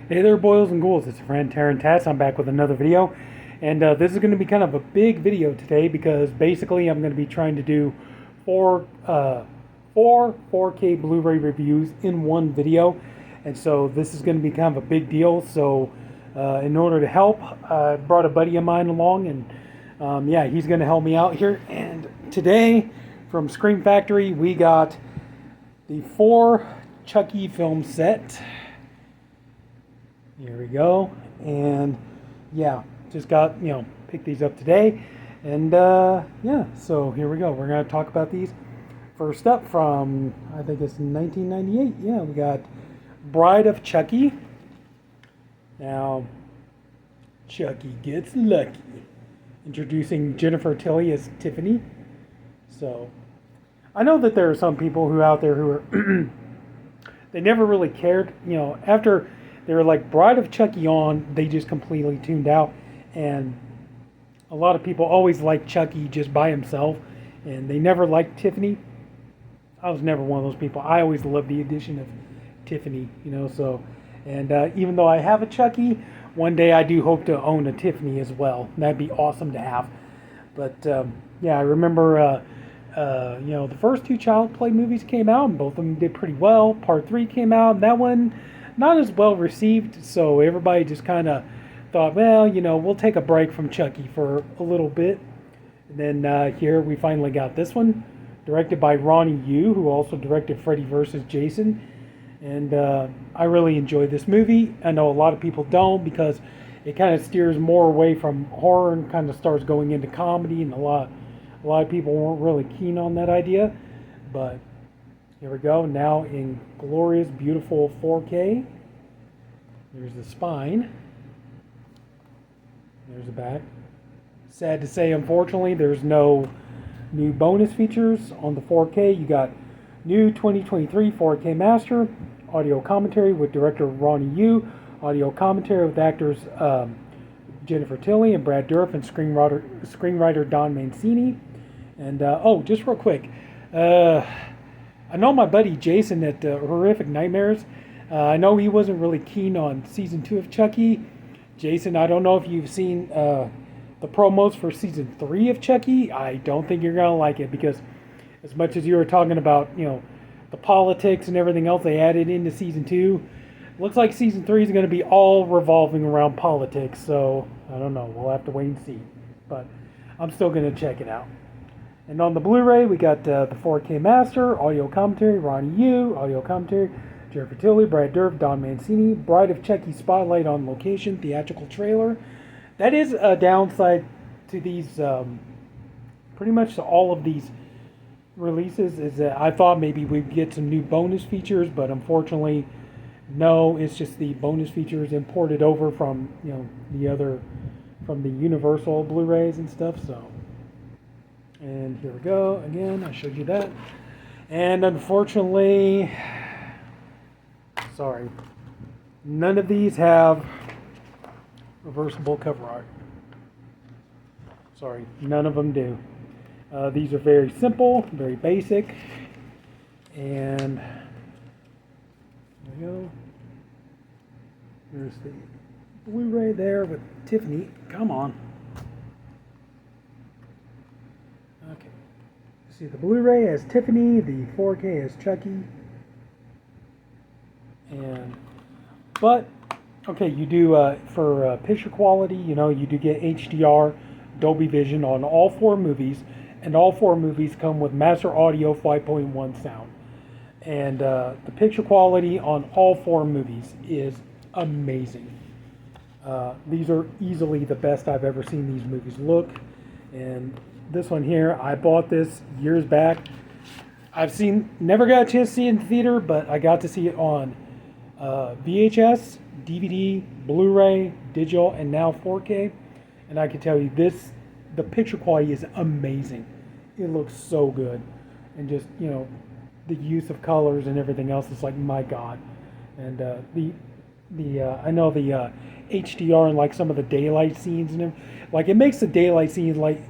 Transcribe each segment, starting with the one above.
Hey there, boils and ghouls. It's your friend Tats. I'm back with another video, and this is going to be kind of a big video today because basically I'm going to be trying to do four 4K Blu-ray reviews in one video, and so this is going to be kind of a big deal. So, in order to help, I brought a buddy of mine along, and yeah, he's going to help me out here. And today, from Scream Factory, we got the 4 Chucky film set. Here we go, and yeah, just got, picked these up today, and yeah, so here we go. We're going to talk about these. First up from, I think it's 1998, yeah, we got Bride of Chucky. Now, Chucky gets lucky. Introducing Jennifer Tilly as Tiffany. So, I know that there are some people who out there who are, they never really cared, after they were like Bride of Chucky on, they just completely tuned out. And a lot of people always liked Chucky just by himself, and they never liked Tiffany. I was never one of those people. I always loved the addition of Tiffany, so. And even though I have a Chucky, one day I do hope to own a Tiffany as well. That'd be awesome to have. But yeah, I remember, the first 2 Child Play movies came out, and both of them did pretty well. Part 3 came out, and that one not as well received, so everybody just kind of thought, well, we'll take a break from Chucky for a little bit. And then here we finally got this one, directed by Ronnie Yu, who also directed Freddy vs. Jason. And I really enjoyed this movie. I know a lot of people don't, because it kind of steers more away from horror and kind of starts going into comedy, and a lot of people weren't really keen on that idea. But here we go, now in glorious, beautiful 4K. There's the spine. There's the back. Sad to say, unfortunately, there's no new bonus features on the 4K. You got new 2023 4K master, audio commentary with director Ronnie Yu, audio commentary with actors Jennifer Tilly and Brad Dourif, and screenwriter Don Mancini. And oh, just real quick, I know my buddy Jason at Horrific Nightmares. I know he wasn't really keen on season 2 of Chucky. Jason, I don't know if you've seen the promos for season 3 of Chucky. I don't think you're gonna like it, because as much as you were talking about, the politics and everything else they added into season 2, looks like season 3 is going to be all revolving around politics. So I don't know. We'll have to wait and see. But I'm still going to check it out. And on the Blu-ray, we got the 4K Master, audio commentary, Ronnie Yu, audio commentary, Jennifer Tilly, Brad Dourif, Don Mancini, Bride of Chucky Spotlight on Location, theatrical trailer. That is a downside to these, pretty much to all of these releases, is that I thought maybe we'd get some new bonus features, but unfortunately, no, it's just the bonus features imported over from, from the Universal Blu-rays and stuff, so. And here we go again. I showed you that. And unfortunately, sorry, none of these have reversible cover art. Sorry, none of them do. These are very simple, very basic. And there we go. There's the Blu-ray there with Tiffany. Come on. Okay. See, the Blu-ray has Tiffany, the 4K has Chucky. But okay, you do for picture quality, you do get HDR, Dolby Vision on all 4 movies, and all 4 movies come with Master Audio 5.1 sound. And the picture quality on all 4 movies is amazing. These are easily the best I've ever seen these movies look. And this one here, I bought this years back. Never got a chance to see it in the theater, but I got to see it on VHS, DVD, Blu-ray, digital, and now 4K. And I can tell you the picture quality is amazing. It looks so good. And just, the use of colors and everything else is like, my God. And I know the HDR and like some of the daylight scenes and like it makes the daylight scenes like,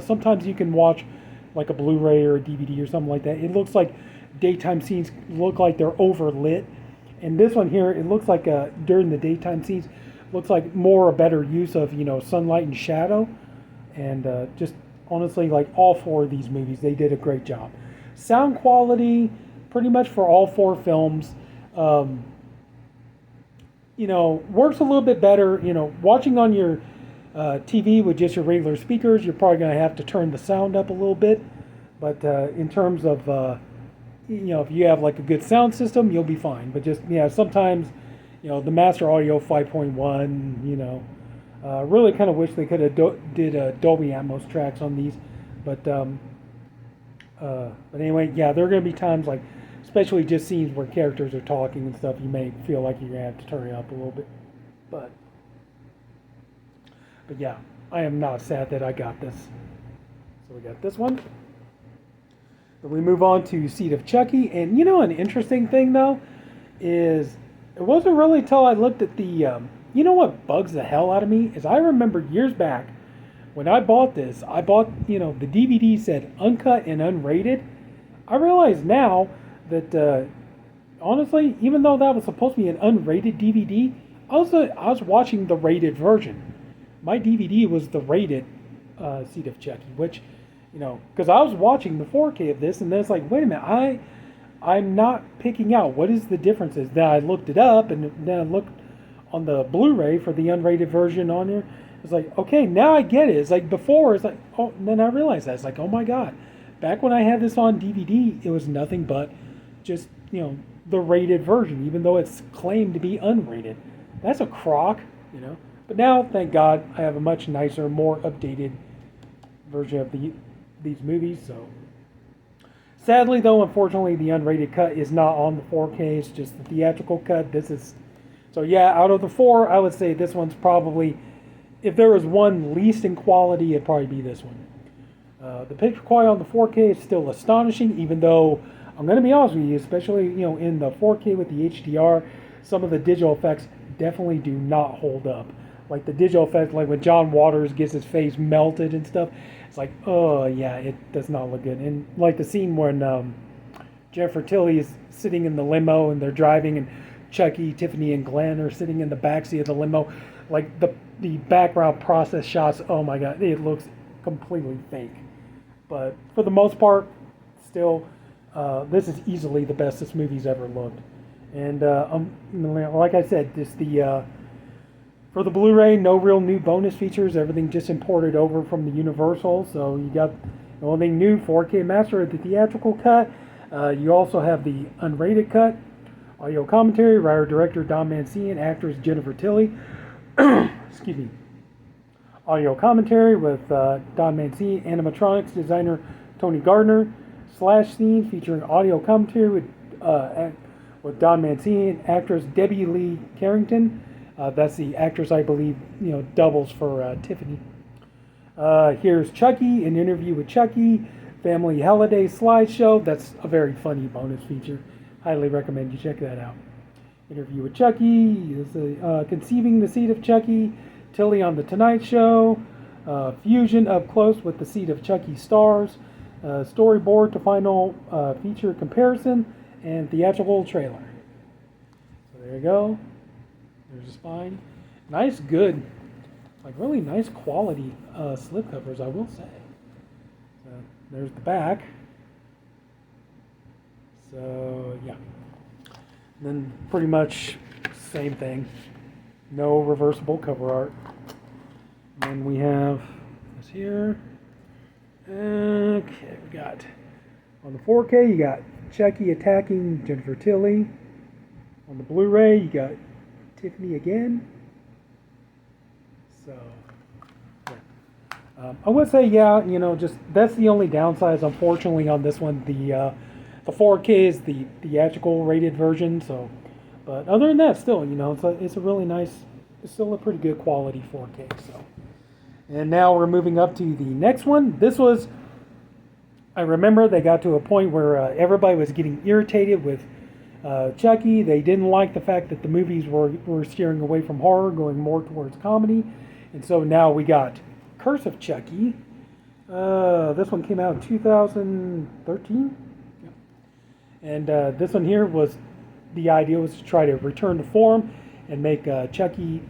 sometimes you can watch like a Blu-ray or a DVD or something like that. It looks like daytime scenes look like they're overlit, And this one here, it looks like during the daytime scenes, looks like more a better use of sunlight and shadow, and just honestly, like all four of these movies, they did a great job. Sound quality, pretty much for all four films, works a little bit better. Watching on your TV with just your regular speakers, you're probably going to have to turn the sound up a little bit. But in terms of, if you have like a good sound system, you'll be fine. But just, sometimes, the Master Audio 5.1, really kind of wish they could have did Dolby Atmos tracks on these. But anyway, yeah, there are going to be times like, especially just scenes where characters are talking and stuff, you may feel like you're going to have to turn it up a little bit. But yeah, I am not sad that I got this. So we got this one. Then we move on to Seed of Chucky. And an interesting thing though is it wasn't really until I looked at the, what bugs the hell out of me is I remember years back when I bought this, the DVD said uncut and unrated. I realize now that honestly, even though that was supposed to be an unrated DVD, I was watching the rated version. My DVD was the rated Seed of Chucky, which, because I was watching the 4K of this, and then it's like, wait a minute, I'm not picking out what is the differences. Then I looked it up, and then I looked on the Blu-ray for the unrated version on here. It's like, okay, now I get it. It's like before, it's like, oh, and then I realized that. It's like, oh my God. Back when I had this on DVD, it was nothing but just, the rated version, even though it's claimed to be unrated. That's a crock, But now, thank God, I have a much nicer, more updated version of these movies. So, sadly, though, unfortunately, the unrated cut is not on the 4K. It's just the theatrical cut. So yeah, out of the four, I would say this one's probably, if there was one least in quality, it'd probably be this one. The picture quality on the 4K is still astonishing, even though I'm going to be honest with you, especially in the 4K with the HDR, some of the digital effects definitely do not hold up. Like the digital effect, like when John Waters gets his face melted and stuff, it's like, oh yeah, it does not look good. And like the scene when Jennifer Tilly is sitting in the limo and they're driving, and Chucky, Tiffany, and Glenn are sitting in the backseat of the limo, like the background process shots, oh my God, it looks completely fake. But for the most part, still, this is easily the best this movie's ever looked. And like I said, for the Blu-ray, no real new bonus features. Everything just imported over from the Universal. So you got the only thing new, 4K master of the theatrical cut. You also have the unrated cut, audio commentary, writer-director Don Mancini, actress Jennifer Tilly. Excuse me. Audio commentary with Don Mancini, animatronics designer Tony Gardner, slash scene featuring audio commentary with Don Mancini and actress Debbie Lee Carrington. That's the actress, I believe, doubles for Tiffany. Here's Chucky, an interview with Chucky, family holiday slideshow. That's a very funny bonus feature. Highly recommend you check that out. Interview with Chucky, conceiving the Seed of Chucky, Tilly on the Tonight Show, fusion up close with the Seed of Chucky stars, storyboard to final feature comparison, and theatrical trailer. So there you go. There's the spine. Nice, good, like really nice quality slipcovers, I will say. So there's the back. So yeah. Then pretty much same thing. No reversible cover art. And then we have this here. Okay, we got on the 4K, you got Chucky attacking Jennifer Tilly. On the Blu-ray, you got Tiffany again. So, yeah. I would say, yeah, just that's the only downside, unfortunately, on this one. The 4K is the theatrical rated version, so. But other than that, still, it's a really nice, it's still a pretty good quality 4K. So, and now we're moving up to the next one. This was, I remember they got to a point where everybody was getting irritated with Chucky. They didn't like the fact that the movies were steering away from horror, going more towards comedy. And so now we got Curse of Chucky. This one came out in 2013. And this one here was the idea was to try to return to form and make Chucky,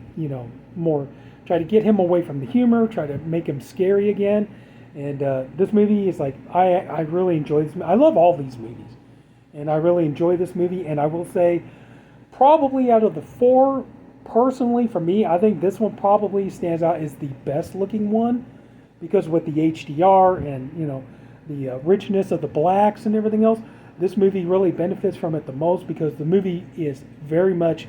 more, try to get him away from the humor, try to make him scary again. And this movie is like, I really enjoy this. I love all these movies, and I really enjoy this movie. And I will say, probably out of the four, personally for me, I think this one probably stands out as the best looking one, because with the HDR and the richness of the blacks and everything else, this movie really benefits from it the most, because the movie is very much,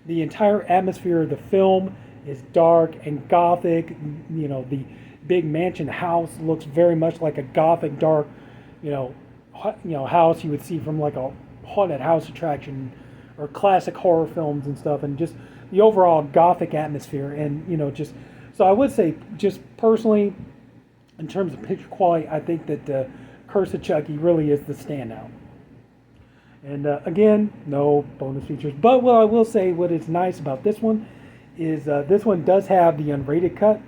the entire atmosphere of the film is dark and gothic. The big mansion house looks very much like a gothic, dark, house you would see from like a haunted house attraction or classic horror films and stuff, and just the overall gothic atmosphere. And just, so I would say, just personally, in terms of picture quality, I think that Curse of Chucky really is the standout. And again, no bonus features. But what I will say, what is nice about this one is this one does have the unrated cut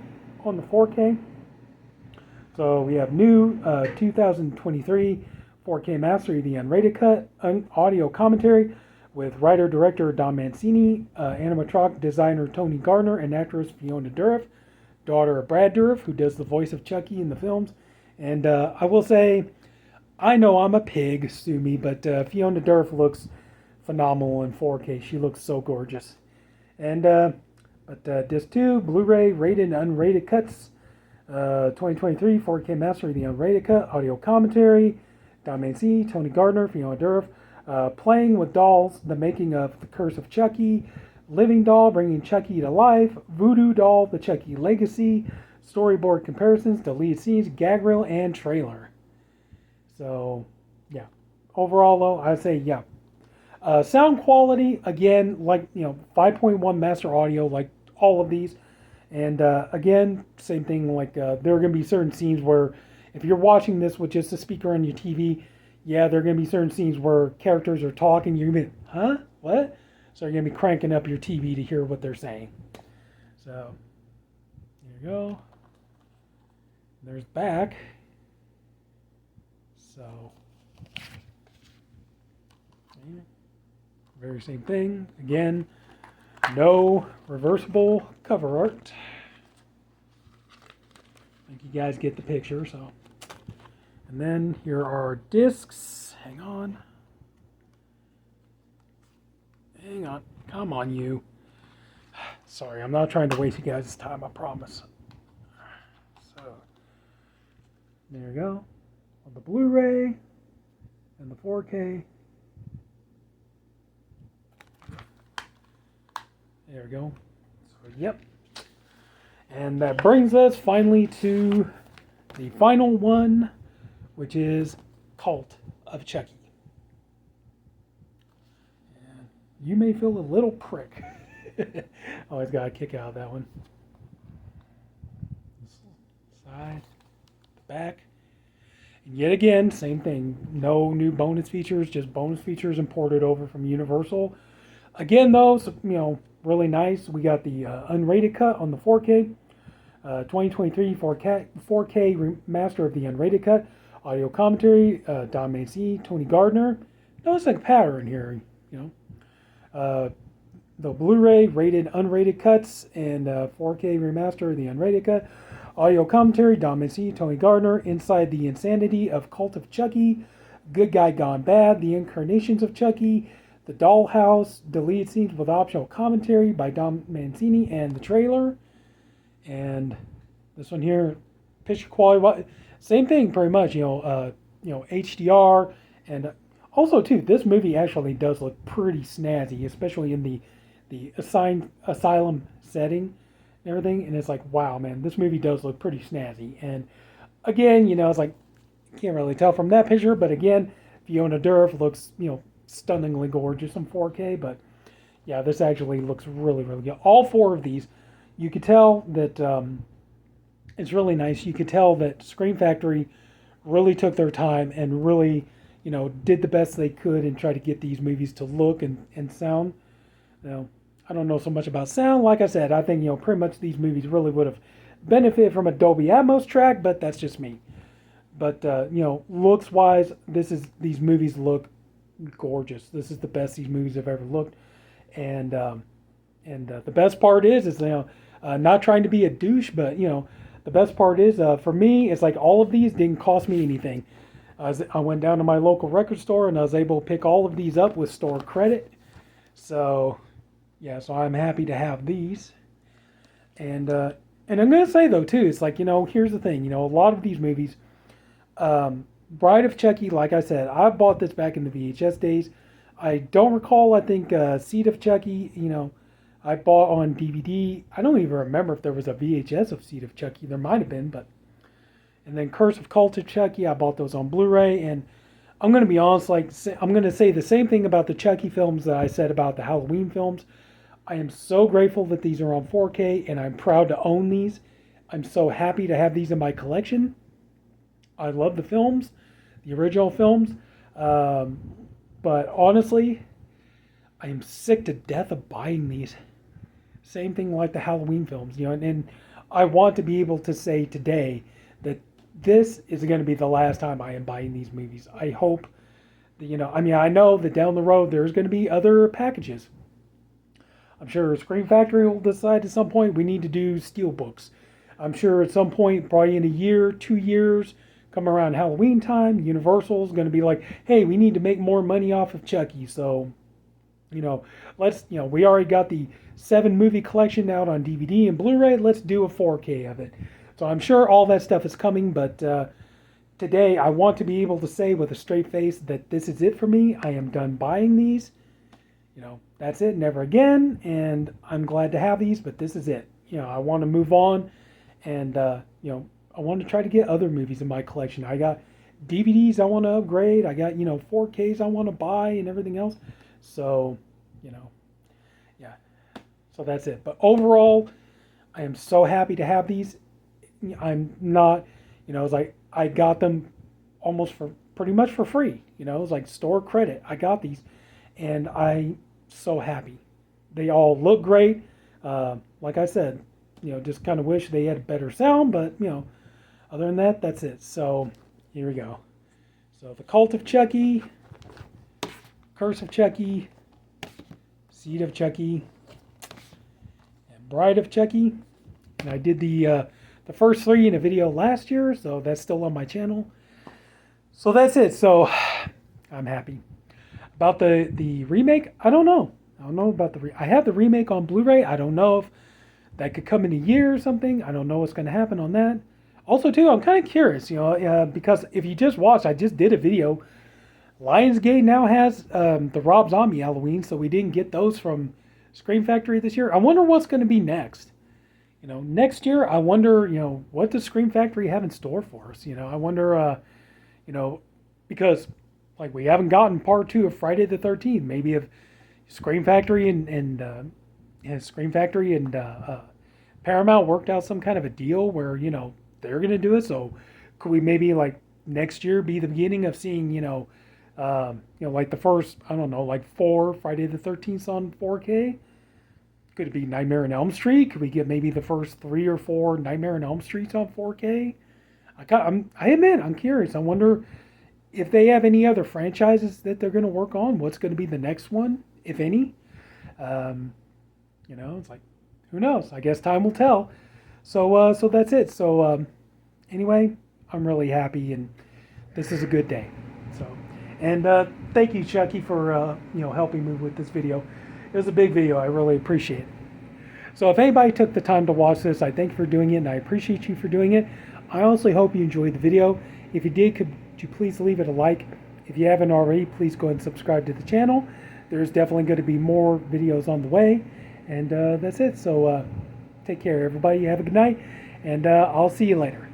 on the 4K. So we have new 2023 4K Mastery, the unrated cut, audio commentary with writer-director Don Mancini, animatronic designer Tony Gardner, and actress Fiona Dourif, daughter of Brad Dourif, who does the voice of Chucky in the films. And I will say, I know I'm a pig, sue me, but Fiona Dourif looks phenomenal in 4K. She looks so gorgeous. And disc 2, Blu-ray, rated and unrated cuts, 2023 4K Mastery, the unrated cut, audio commentary, Don Mancini, Tony Gardner, Fiona Dourif, Playing with Dolls, the making of The Curse of Chucky, Living Doll, bringing Chucky to life, Voodoo Doll, the Chucky legacy, storyboard comparisons, deleted scenes, gag reel, and trailer. So, yeah. Overall, though, I'd say, yeah. Sound quality, again, like, 5.1 master audio, like all of these. And, again, same thing, like, there are going to be certain scenes where, if you're watching this with just a speaker on your TV, yeah, there are going to be certain scenes where characters are talking, you're going to be, huh? What? So you're going to be cranking up your TV to hear what they're saying. So, there you go. There's back. So, very same thing. Again, no reversible cover art. I think you guys get the picture. So, and then here are discs. Hang on. Hang on. Come on, you. Sorry, I'm not trying to waste you guys' time, I promise. So, there you go. On the Blu-ray and the 4K. There we go. So, yep. And that brings us finally to the final one, which is Cult of Chucky. And you may feel a little prick. Always got a kick out of that one. Side, the back. And yet again, same thing. No new bonus features, just bonus features imported over from Universal. Again, though, so, really nice. We got the unrated cut on the 4K. 2023 4K remaster of the unrated cut. Audio commentary, Don Mancini, Tony Gardner. Notice a pattern here, the Blu-ray rated unrated cuts and 4K remaster of the unrated cut. Audio commentary, Don Mancini, Tony Gardner, Inside the Insanity of Cult of Chucky, Good Guy Gone Bad, The Incarnations of Chucky, The Dollhouse, deleted scenes with optional commentary by Don Mancini, and the trailer. And this one here, picture quality, same thing pretty much, HDR. And also, too, this movie actually does look pretty snazzy, especially in the asylum setting and everything. And it's like, wow, man, this movie does look pretty snazzy. And again, it's like, can't really tell from that picture, but again, Fiona Dourif looks, stunningly gorgeous in 4K. But yeah, this actually looks really, really good. All four of these, you could tell that it's really nice. You could tell that Scream Factory really took their time and really, did the best they could and tried to get these movies to look and sound. I don't know so much about sound. Like I said, I think, pretty much these movies really would have benefited from a Dolby Atmos track, but that's just me. But, looks-wise, these movies look gorgeous. This is the best these movies have ever looked. And the best part is not trying to be a douche, but the best part is for me, it's like all of these didn't cost me anything. I went down to my local record store and I was able to pick all of these up with store credit. So yeah, so I'm happy to have these. And I'm gonna say though too, it's like here's the thing, a lot of these movies, Bride of Chucky, like I said, I bought this back in the VHS days. I don't recall. I think Seed of Chucky, I bought on DVD. I don't even remember if there was a VHS of Seed of Chucky. There might have been, but. And then Curse of Cult of Chucky, I bought those on Blu-ray. And I'm going to be honest, I'm going to say the same thing about the Chucky films that I said about the Halloween films. I am so grateful that these are on 4K, and I'm proud to own these. I'm so happy to have these in my collection. I love the films, the original films. But honestly, I am sick to death of buying these. Same thing like the Halloween films, and I want to be able to say today that this is going to be the last time I am buying these movies. I hope that, I know that down the road there's going to be other packages. I'm sure Scream Factory will decide at some point we need to do steelbooks. I'm sure at some point, probably in a year, 2 years, come around Halloween time, Universal is going to be like, hey, we need to make more money off of Chucky. So, let's, we already got the 7 movie collection out on DVD and Blu-ray. Let's do a 4K of it. So I'm sure all that stuff is coming, but today I want to be able to say with a straight face that this is it for me. I am done buying these. That's it, never again. And I'm glad to have these, but this is it. I want to move on, and I want to try to get other movies in my collection. I got DVDs I want to upgrade. I got 4Ks I want to buy and everything else. So yeah. So that's it. But overall, I am so happy to have these. I'm not, it's like I got them almost for pretty much for free. It's like store credit. I got these, and I'm so happy. They all look great. Like I said, just kind of wish they had better sound, but other than that, that's it. So here we go. So the Cult of Chucky, Curse of Chucky, Seed of Chucky, and Bride of Chucky. And I did the first 3 in a video last year, so that's still on my channel. So that's it. So I'm happy. About the remake, I don't know. I don't know about I have the remake on Blu-ray. I don't know if that could come in a year or something. I don't know what's going to happen on that. Also, too, I'm kind of curious, because if you just watched, I just did a video. Lionsgate now has the Rob Zombie Halloween, so we didn't get those from Scream Factory this year. I wonder what's going to be next. Next year, I wonder, what does Scream Factory have in store for us? I wonder, because, like, we haven't gotten part 2 of Friday the 13th. Maybe if Scream Factory and Paramount worked out some kind of a deal where, they're going to do it. So could we maybe, like, next year be the beginning of seeing, like the first, I don't know, like 4 Friday the 13th on 4K? Could it be Nightmare on Elm Street? Could we get maybe the first 3 or 4 Nightmare on Elm Streets on 4K? I admit, I'm curious. I wonder if they have any other franchises that they're going to work on. What's going to be the next one, if any? It's like, who knows? I guess time will tell. So that's it. So anyway, I'm really happy, and this is a good day. So, and thank you, Chucky, for helping me with this video. It was a big video. I really appreciate it. So if anybody took the time to watch this, I thank you for doing it, and I appreciate you for doing it. I honestly hope you enjoyed the video. If you did, could you please leave it a like? If you haven't already, please go ahead and subscribe to the channel. There's definitely going to be more videos on the way. And that's it. So take care, everybody. Have a good night, and I'll see you later.